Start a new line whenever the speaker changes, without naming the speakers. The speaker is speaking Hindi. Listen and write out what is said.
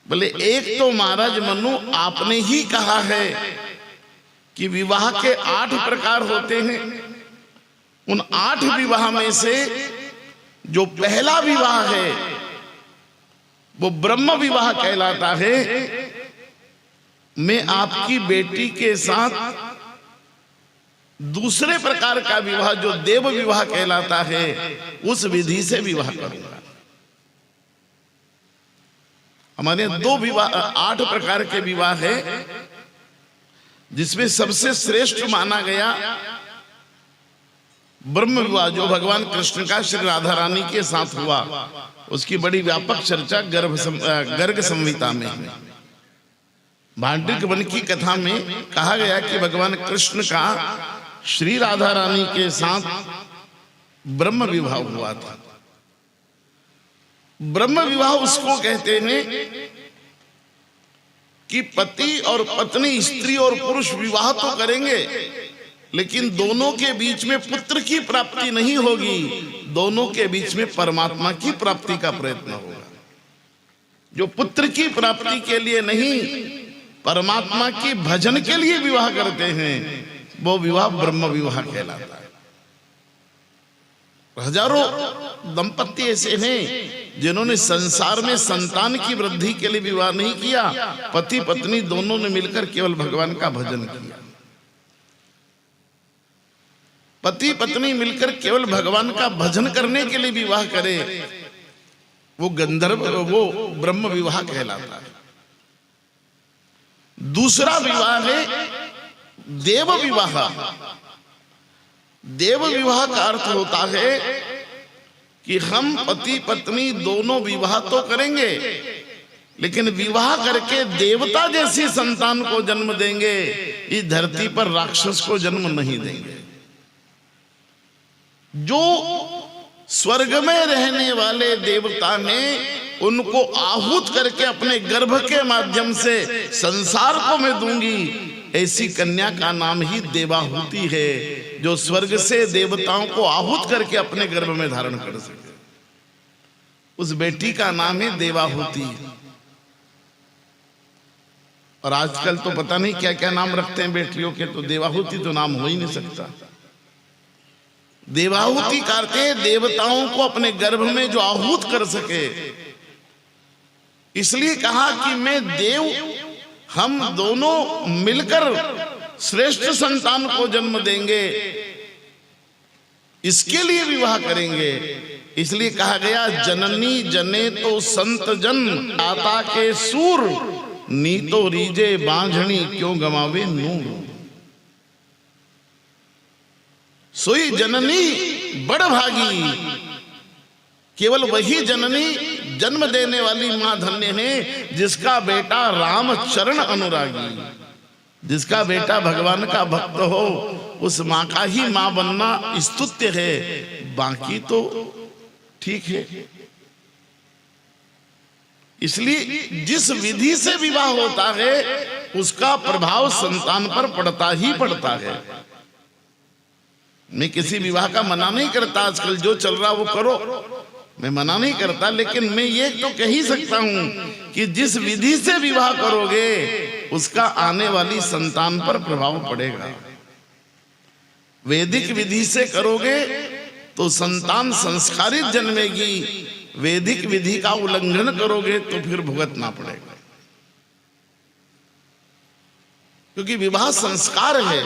बोले एक तो महाराज मनु आपने ही कहा है कि विवाह के 8 प्रकार होते हैं। उन 8 विवाह में से जो पहला विवाह है वो ब्रह्म विवाह कहलाता है। मैं आपकी बेटी के साथ दूसरे प्रकार का विवाह जो देव विवाह कहलाता है उस विधि से विवाह करूंगा। हमारे 2 विवाह 8 प्रकार के विवाह है, जिसमें सबसे श्रेष्ठ माना गया ब्रह्म विवाह जो भगवान कृष्ण का श्री राधा रानी के साथ हुआ। उसकी बड़ी व्यापक चर्चा गर्ग संहिता में है। भांडिक वन की कथा में कहा गया कि भगवान कृष्ण का श्री राधा रानी के साथ ब्रह्म विवाह हुआ था। ब्रह्म विवाह उसको कहते हैं कि पति और पत्नी, स्त्री और पुरुष विवाह तो करेंगे, लेकिन दोनों के बीच में पुत्र की प्राप्ति नहीं होगी, दोनों के बीच में परमात्मा की प्राप्ति का प्रयत्न होगा। जो पुत्र की प्राप्ति के लिए नहीं, परमात्मा की भजन के लिए विवाह करते हैं, वो विवाह ब्रह्म विवाह कहलाता है। हजारों दंपति ऐसे हैं जिन्होंने संसार में संतान की वृद्धि के लिए विवाह नहीं किया, पति पत्नी दोनों ने मिलकर केवल भगवान का भजन किया। पति पत्नी मिलकर केवल भगवान का भजन करने के लिए विवाह करे, वो गंधर्व, वो ब्रह्म विवाह कहलाता है। दूसरा विवाह है देव विवाह। देव विवाह का अर्थ होता है कि हम पति पत्नी दोनों विवाह तो करेंगे, लेकिन विवाह करके देवता जैसी संतान को जन्म देंगे, इस धरती पर राक्षस को जन्म नहीं देंगे। जो स्वर्ग में रहने वाले देवता ने उनको आहूत करके अपने गर्भ के माध्यम से संसार को मैं दूंगी, ऐसी कन्या का नाम ही देवाहुति है, जो स्वर्ग से देवताओं को आहूत करके अपने गर्भ में धारण कर सके। उस बेटी का नाम है देवाहुति। और आजकल तो पता नहीं क्या क्या नाम रखते हैं बेटियों के, तो देवाहुति तो नाम हो ही नहीं सकता। देवाहुति करते हैं देवताओं को अपने गर्भ में जो आहूत कर सके। इसलिए कहा कि मैं देव, हम दोनों मिलकर श्रेष्ठ संतान को जन्म देंगे, इसके लिए विवाह करेंगे। इसलिए कहा गया जननी जने तो संत जन, आता के सूर नीतो रीजे बांझणी, क्यों गमावे नूर। सोई जननी बड़ भागी, केवल वही जननी जन्म देने वाली मां धन्य है जिसका बेटा राम चरण अनुरागी, जिसका बेटा भगवान का भक्त हो, उस मां का ही मां बनना स्तुत्य है। बाकी तो ठीक है। इसलिए जिस विधि से विवाह होता है उसका प्रभाव संतान पर पड़ता ही पड़ता है। मैं किसी विवाह का मना नहीं करता, आजकल जो चल रहा वो करो, मैं मना नहीं करता, लेकिन मैं ये तो कह ही सकता हूं कि जिस विधि से विवाह करोगे उसका आने वाली संतान पर प्रभाव पड़ेगा। वैदिक विधि से करोगे तो संतान संस्कारित जन्मेगी, वैदिक विधि का उल्लंघन करोगे तो फिर भुगतना पड़ेगा, क्योंकि विवाह संस्कार है।